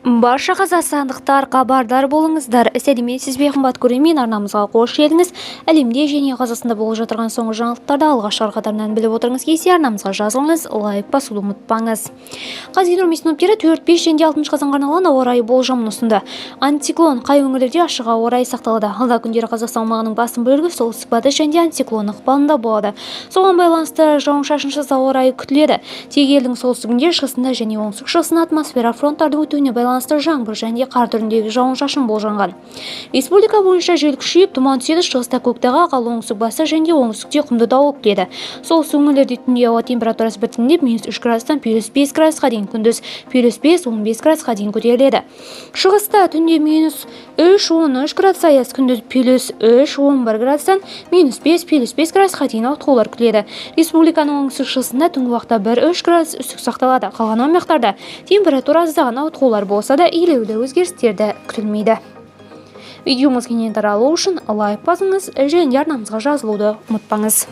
Барша қазақстандықтар хабардар болыңыздар. Сәлеметсіз бе қымбат көрермен, арнамызға қош келдіңіз. Әлемде және Қазақстанда болып жатырған соңғы жаңалықтарды алғашқы қатарынан біліп отырыңыз келсе, арнамызға жазылыңыз, лайк басуды ұмытпаңыз. Қазгидромет синоптиктері 4-5 және 6 қазанға арналған ауа райы болжамын ұсынды. Антициклон қай өңірлерде ашық ауа райы сақталады. Алда күндері Қазақстан аумағының басым бөлігі солтүстік-батыс және антициклон ықпалында болады. Соған байланысты жауын-шашынсыз ауа райы күтіледі. Тек елдің солтүстігінде, шығысында және оңтүстік-шығысында атмосфера фронттардың өтуіне байланысты жаңбыр және қар түріндегі жауын-шашын болжанған. Республика бойынша жел күшейіп, тұман түседі, шығыста көктайғақ, ал оңтүстік-батыста және оңтүстікте құмды дауыл күтіледі. Солтүстік өңірлерде түнде ауа температурасы біртіндеп -3 градустан +5 градусқа дейін, күндіз +5-15 градусқа дейін көтеріледі. Шығыста түнде -3-13 градус аяз, күндіз +3-11 градустан -5-5 градусқа дейін ауытқулар күтіледі. Республиканың оңтүстік-шығысында түнгі уақытта 1-3 градус үстік сақталады. Қалған аймақтарда температура аздаған ауытқулар болса да елеулі өзгерістерді күтілмейді. Видеомыз кеңінен таралу үшін лайк басыңыз және арнамызға жазылуды ұмытпаңыз.